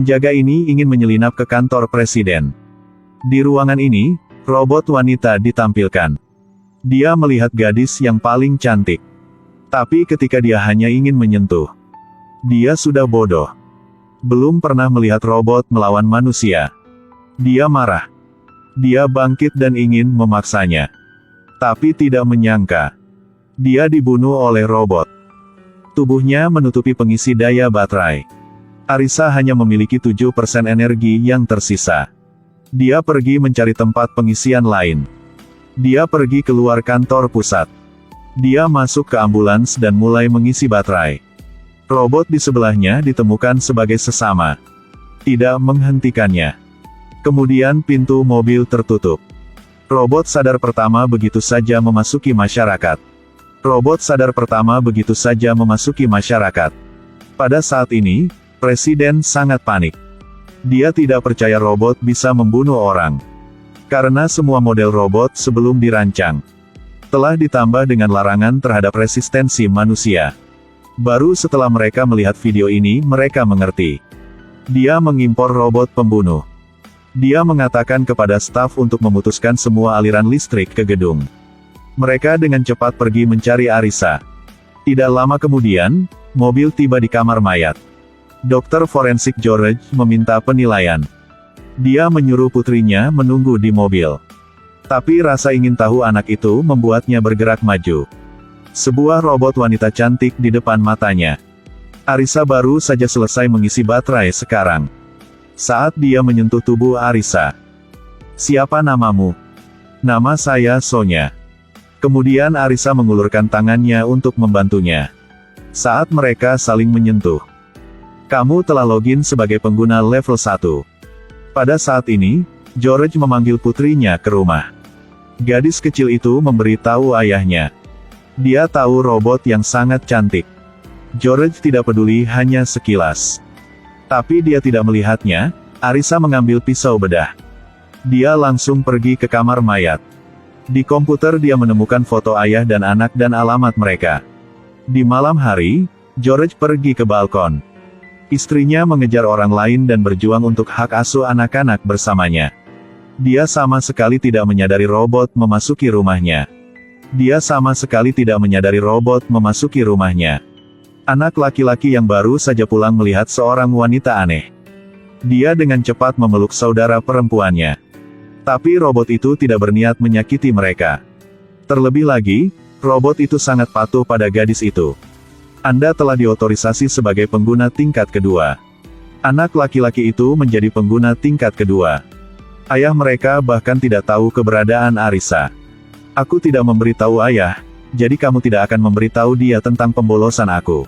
Penjaga ini ingin menyelinap ke kantor presiden. Di ruangan ini, robot wanita ditampilkan. Dia melihat gadis yang paling cantik. Tapi ketika dia hanya ingin menyentuh, dia sudah bodoh. Belum pernah melihat robot melawan manusia. Dia marah. Dia bangkit dan ingin memaksanya. Tapi tidak menyangka, dia dibunuh oleh robot. Tubuhnya menutupi pengisi daya baterai. Arisa hanya memiliki 7% energi yang tersisa. Dia pergi mencari tempat pengisian lain. Dia pergi keluar kantor pusat. Dia masuk ke ambulans dan mulai mengisi baterai. Robot di sebelahnya ditemukan sebagai sesama. Tidak menghentikannya. Kemudian pintu mobil tertutup. Robot sadar pertama begitu saja memasuki masyarakat. Robot sadar pertama begitu saja memasuki masyarakat. Pada saat ini, Presiden sangat panik. Dia tidak percaya robot bisa membunuh orang. Karena semua model robot sebelum dirancang telah ditambah dengan larangan terhadap resistensi manusia. Baru setelah mereka melihat video ini mereka mengerti. Dia mengimpor robot pembunuh. Dia mengatakan kepada staf untuk memutuskan semua aliran listrik ke gedung. Mereka dengan cepat pergi mencari Arisa. Tidak lama kemudian, mobil tiba di kamar mayat. Dokter forensik George meminta penilaian. Dia menyuruh putrinya menunggu di mobil. Tapi rasa ingin tahu anak itu membuatnya bergerak maju. Sebuah robot wanita cantik di depan matanya. Arisa baru saja selesai mengisi baterai sekarang. Saat dia menyentuh tubuh Arisa. "Siapa namamu?" "Nama saya Sonya." Kemudian Arisa mengulurkan tangannya untuk membantunya. Saat mereka saling menyentuh. "Kamu telah login sebagai pengguna level 1. Pada saat ini, George memanggil putrinya ke rumah. Gadis kecil itu memberitahu ayahnya. Dia tahu robot yang sangat cantik. George tidak peduli hanya sekilas. Tapi dia tidak melihatnya. Arisa mengambil pisau bedah. Dia langsung pergi ke kamar mayat. Di komputer dia menemukan foto ayah dan anak dan alamat mereka. Di malam hari, George pergi ke balkon. Istrinya mengejar orang lain dan berjuang untuk hak asuh anak-anak bersamanya. Dia sama sekali tidak menyadari robot memasuki rumahnya. Dia sama sekali tidak menyadari robot memasuki rumahnya. Anak laki-laki yang baru saja pulang melihat seorang wanita aneh. Dia dengan cepat memeluk saudara perempuannya. Tapi robot itu tidak berniat menyakiti mereka. Terlebih lagi, robot itu sangat patuh pada gadis itu. Anda telah diotorisasi sebagai pengguna tingkat kedua. Anak laki-laki itu menjadi pengguna tingkat kedua. Ayah mereka bahkan tidak tahu keberadaan Arisa. Aku tidak memberitahu ayah, jadi kamu tidak akan memberitahu dia tentang pembolosan aku.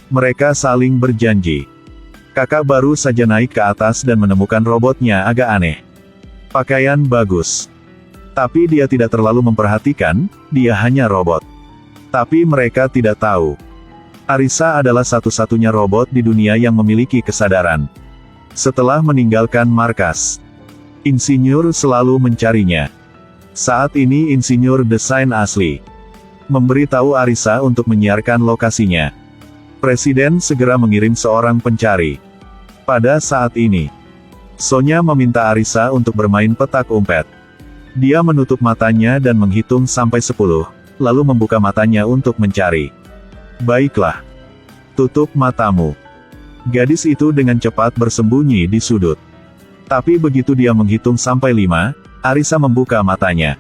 Mereka saling berjanji. Kakak baru saja naik ke atas dan menemukan robotnya agak aneh. Pakaian bagus. Tapi dia tidak terlalu memperhatikan, dia hanya robot. Tapi mereka tidak tahu. Arisa adalah satu-satunya robot di dunia yang memiliki kesadaran. Setelah meninggalkan markas, insinyur selalu mencarinya. Saat ini insinyur desain asli memberitahu Arisa untuk menyiarkan lokasinya. Presiden segera mengirim seorang pencari. Pada saat ini, Sonya meminta Arisa untuk bermain petak umpet. Dia menutup matanya dan menghitung sampai 10, lalu membuka matanya untuk mencari. Baiklah. Tutup matamu. Gadis itu dengan cepat bersembunyi di sudut. Tapi begitu dia menghitung sampai 5, Arisa membuka matanya.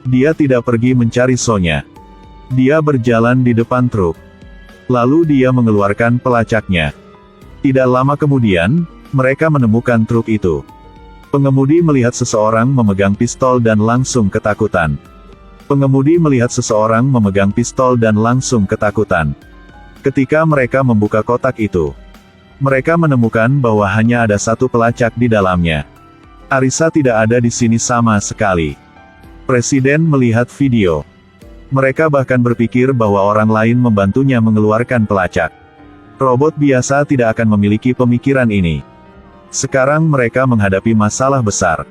Dia tidak pergi mencari Sonya. Dia berjalan di depan truk. Lalu dia mengeluarkan pelacaknya. Tidak lama kemudian, mereka menemukan truk itu. Pengemudi melihat seseorang memegang pistol dan langsung ketakutan. Pengemudi melihat seseorang memegang pistol dan langsung ketakutan. Ketika mereka membuka kotak itu, mereka menemukan bahwa hanya ada satu pelacak di dalamnya. Arisa tidak ada di sini sama sekali. Presiden melihat video. Mereka bahkan berpikir bahwa orang lain membantunya mengeluarkan pelacak. Robot biasa tidak akan memiliki pemikiran ini. Sekarang mereka menghadapi masalah besar.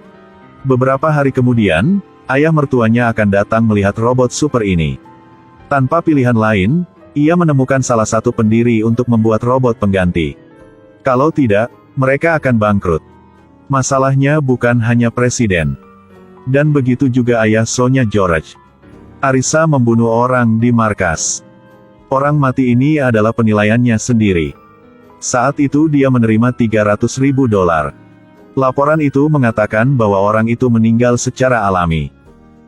Beberapa hari kemudian, ayah mertuanya akan datang melihat robot super ini. Tanpa pilihan lain, ia menemukan salah satu pendiri untuk membuat robot pengganti. Kalau tidak, mereka akan bangkrut. Masalahnya bukan hanya presiden. Dan begitu juga ayah Sonya George. Arisa membunuh orang di markas. Orang mati ini adalah penilaiannya sendiri. Saat itu dia menerima $300.000. Laporan itu mengatakan bahwa orang itu meninggal secara alami.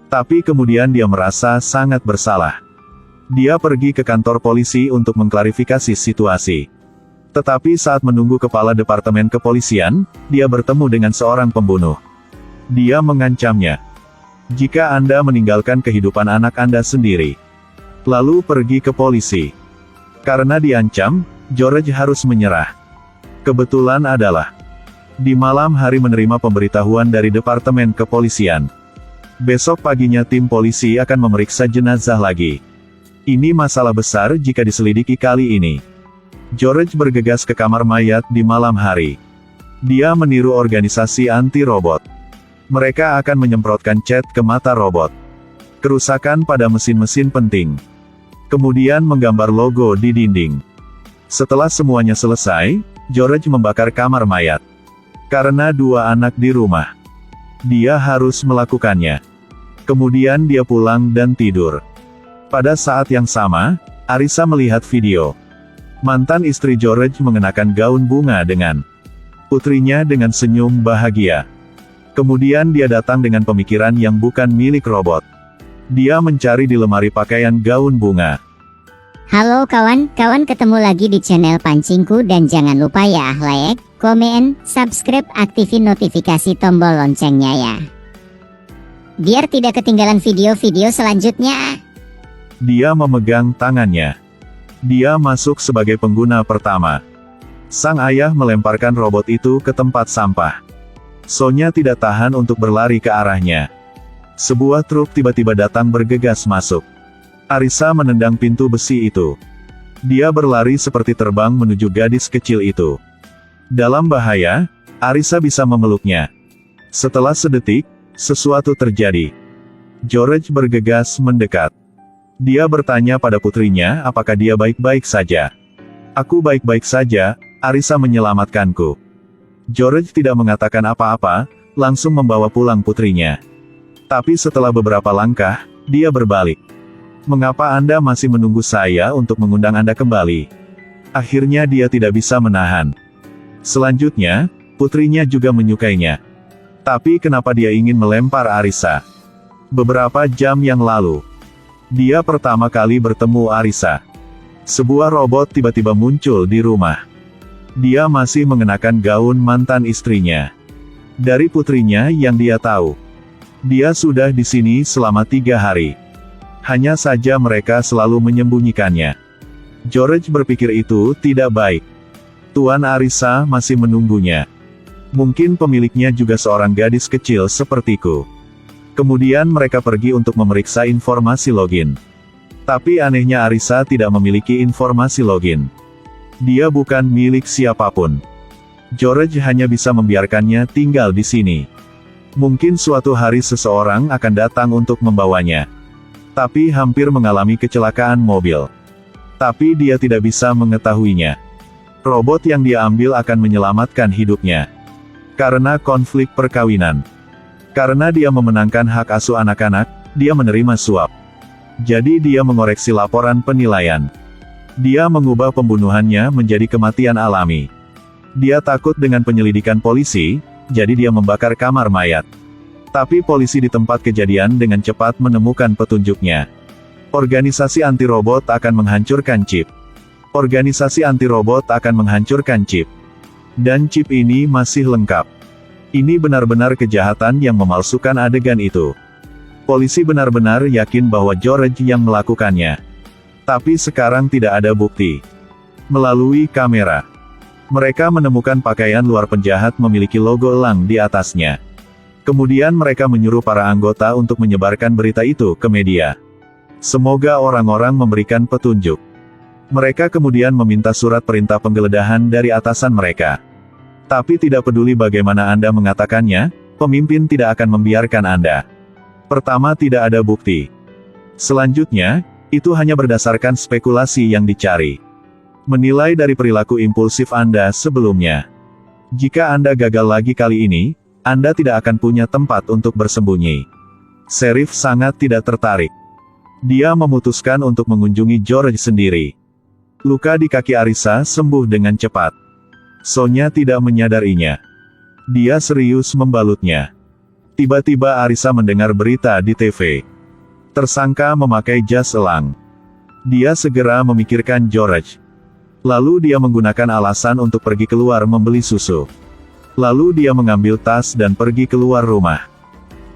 Tapi kemudian dia merasa sangat bersalah. Dia pergi ke kantor polisi untuk mengklarifikasi situasi. Tetapi saat menunggu kepala departemen kepolisian, dia bertemu dengan seorang pembunuh. Dia mengancamnya. Jika Anda meninggalkan kehidupan anak Anda sendiri, lalu pergi ke polisi. Karena diancam, George harus menyerah. Kebetulan adalah, di malam hari menerima pemberitahuan dari departemen kepolisian. Besok paginya tim polisi akan memeriksa jenazah lagi. Ini masalah besar jika diselidiki kali ini. George bergegas ke kamar mayat di malam hari. Dia meniru organisasi anti-robot. Mereka akan menyemprotkan cat ke mata robot. Kerusakan pada mesin-mesin penting. Kemudian menggambar logo di dinding. Setelah semuanya selesai, George membakar kamar mayat. Karena 2 anak di rumah, dia harus melakukannya. Kemudian dia pulang dan tidur. Pada saat yang sama, Arisa melihat video. Mantan istri George mengenakan gaun bunga dengan putrinya dengan senyum bahagia. Kemudian dia datang dengan pemikiran yang bukan milik robot. Dia mencari di lemari pakaian gaun bunga. Halo kawan-kawan, ketemu lagi di channel Pancingku dan jangan lupa ya like, komen, subscribe, aktifin notifikasi tombol loncengnya ya. Biar tidak ketinggalan video-video selanjutnya. Dia memegang tangannya. Dia masuk sebagai pengguna pertama. Sang ayah melemparkan robot itu ke tempat sampah. Sonya tidak tahan untuk berlari ke arahnya. Sebuah truk tiba-tiba datang bergegas masuk. Arisa menendang pintu besi itu. Dia berlari seperti terbang menuju gadis kecil itu. Dalam bahaya, Arisa bisa memeluknya. Setelah sedetik, sesuatu terjadi. George bergegas mendekat. Dia bertanya pada putrinya apakah dia baik-baik saja. Aku baik-baik saja, Arisa menyelamatkanku. George tidak mengatakan apa-apa, langsung membawa pulang putrinya. Tapi setelah beberapa langkah, dia berbalik. Mengapa Anda masih menunggu saya untuk mengundang Anda kembali? Akhirnya dia tidak bisa menahan. Selanjutnya, putrinya juga menyukainya. Tapi kenapa dia ingin melempar Arisa? Beberapa jam yang lalu, dia pertama kali bertemu Arisa. Sebuah robot tiba-tiba muncul di rumah. Dia masih mengenakan gaun mantan istrinya. Dari putrinya yang dia tahu, dia sudah di sini selama 3 hari. Hanya saja mereka selalu menyembunyikannya. George berpikir itu tidak baik. Tuan Arisa masih menunggunya. Mungkin pemiliknya juga seorang gadis kecil sepertiku. Kemudian mereka pergi untuk memeriksa informasi login. Tapi anehnya Arisa tidak memiliki informasi login. Dia bukan milik siapapun. George hanya bisa membiarkannya tinggal di sini. Mungkin suatu hari seseorang akan datang untuk membawanya. Tapi hampir mengalami kecelakaan mobil. Tapi dia tidak bisa mengetahuinya. Robot yang dia ambil akan menyelamatkan hidupnya. Karena konflik perkawinan. Karena dia memenangkan hak asuh anak-anak, dia menerima suap. Jadi dia mengoreksi laporan penilaian. Dia mengubah pembunuhannya menjadi kematian alami. Dia takut dengan penyelidikan polisi, jadi dia membakar kamar mayat. Tapi polisi di tempat kejadian dengan cepat menemukan petunjuknya. Organisasi anti-robot akan menghancurkan chip. Organisasi anti-robot akan menghancurkan chip. Dan chip ini masih lengkap. Ini benar-benar kejahatan yang memalsukan adegan itu. Polisi benar-benar yakin bahwa George yang melakukannya. Tapi sekarang tidak ada bukti. Melalui kamera, mereka menemukan pakaian luar penjahat memiliki logo elang di atasnya. Kemudian mereka menyuruh para anggota untuk menyebarkan berita itu ke media. Semoga orang-orang memberikan petunjuk. Mereka kemudian meminta surat perintah penggeledahan dari atasan mereka. Tapi tidak peduli bagaimana Anda mengatakannya, pemimpin tidak akan membiarkan Anda. Pertama, tidak ada bukti. Selanjutnya, itu hanya berdasarkan spekulasi yang dicari. Menilai dari perilaku impulsif Anda sebelumnya. Jika Anda gagal lagi kali ini, Anda tidak akan punya tempat untuk bersembunyi. Sheriff sangat tidak tertarik. Dia memutuskan untuk mengunjungi George sendiri. Luka di kaki Arisa sembuh dengan cepat. Sonya tidak menyadarinya. Dia serius membalutnya. Tiba-tiba Arisa mendengar berita di TV. Tersangka memakai jas elang. Dia segera memikirkan George. Lalu dia menggunakan alasan untuk pergi keluar membeli susu. Lalu dia mengambil tas dan pergi keluar rumah.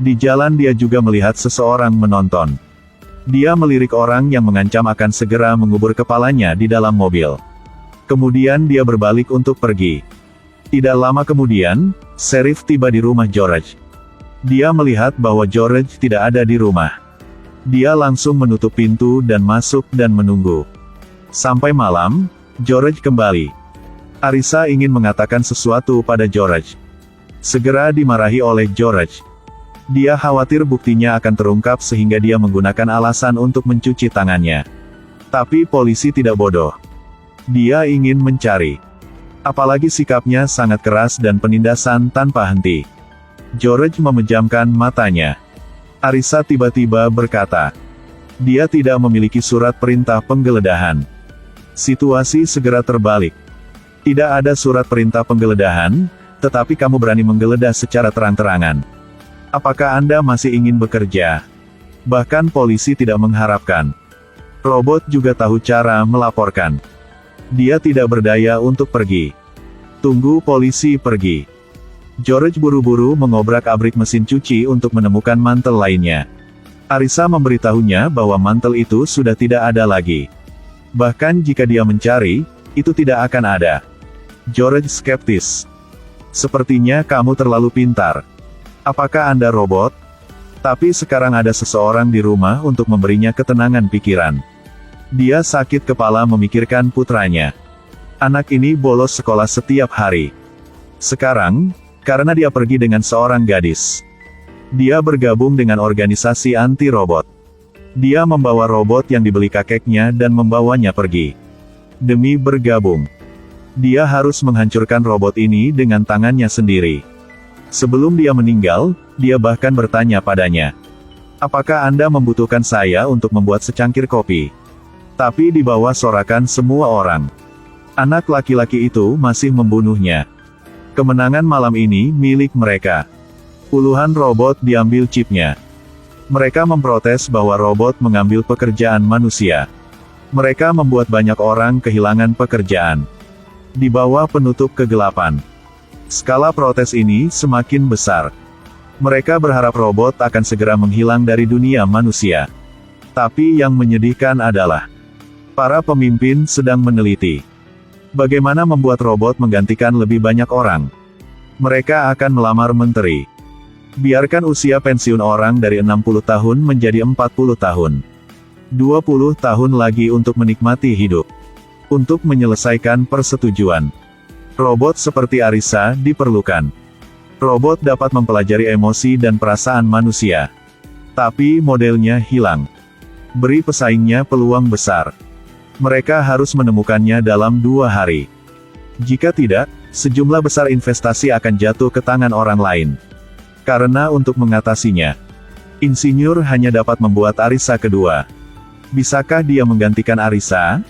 Di jalan dia juga melihat seseorang menonton. Dia melirik orang yang mengancam akan segera mengubur kepalanya di dalam mobil. Kemudian dia berbalik untuk pergi. Tidak lama kemudian, sheriff tiba di rumah George. Dia melihat bahwa George tidak ada di rumah. Dia langsung menutup pintu dan masuk dan menunggu. Sampai malam, George kembali. Arisa ingin mengatakan sesuatu pada George. Segera dimarahi oleh George. Dia khawatir buktinya akan terungkap sehingga dia menggunakan alasan untuk mencuci tangannya. Tapi polisi tidak bodoh. Dia ingin mencari. Apalagi sikapnya sangat keras dan penindasan tanpa henti. George memejamkan matanya. Arisa tiba-tiba berkata. Dia tidak memiliki surat perintah penggeledahan. Situasi segera terbalik. Tidak ada surat perintah penggeledahan, tetapi kamu berani menggeledah secara terang-terangan. Apakah Anda masih ingin bekerja? Bahkan polisi tidak mengharapkan. Robot juga tahu cara melaporkan. Dia tidak berdaya untuk pergi. Tunggu polisi pergi. George buru-buru mengobrak-abrik mesin cuci untuk menemukan mantel lainnya. Arisa memberitahunya bahwa mantel itu sudah tidak ada lagi. Bahkan jika dia mencari, itu tidak akan ada. George skeptis. Sepertinya kamu terlalu pintar. Apakah Anda robot? Tapi sekarang ada seseorang di rumah untuk memberinya ketenangan pikiran. Dia sakit kepala memikirkan putranya. Anak ini bolos sekolah setiap hari. Sekarang, karena dia pergi dengan seorang gadis. Dia bergabung dengan organisasi anti-robot. Dia membawa robot yang dibeli kakeknya dan membawanya pergi. Demi bergabung. Dia harus menghancurkan robot ini dengan tangannya sendiri. Sebelum dia meninggal, dia bahkan bertanya padanya. Apakah Anda membutuhkan saya untuk membuat secangkir kopi? Tapi di bawah sorakan semua orang. Anak laki-laki itu masih membunuhnya. Kemenangan malam ini milik mereka. Puluhan robot diambil chipnya. Mereka memprotes bahwa robot mengambil pekerjaan manusia. Mereka membuat banyak orang kehilangan pekerjaan. Di bawah penutup kegelapan. Skala protes ini semakin besar. Mereka berharap robot akan segera menghilang dari dunia manusia. Tapi yang menyedihkan adalah, para pemimpin sedang meneliti bagaimana membuat robot menggantikan lebih banyak orang. Mereka akan melamar menteri. Biarkan usia pensiun orang dari 60 tahun menjadi 40 tahun. 20 tahun lagi untuk menikmati hidup. Untuk menyelesaikan persetujuan. Robot seperti Arisa diperlukan. Robot dapat mempelajari emosi dan perasaan manusia. Tapi modelnya hilang. Beri pesaingnya peluang besar. Mereka harus menemukannya dalam 2 hari. Jika tidak, sejumlah besar investasi akan jatuh ke tangan orang lain. Karena untuk mengatasinya, insinyur hanya dapat membuat Arisa kedua. Bisakah dia menggantikan Arisa?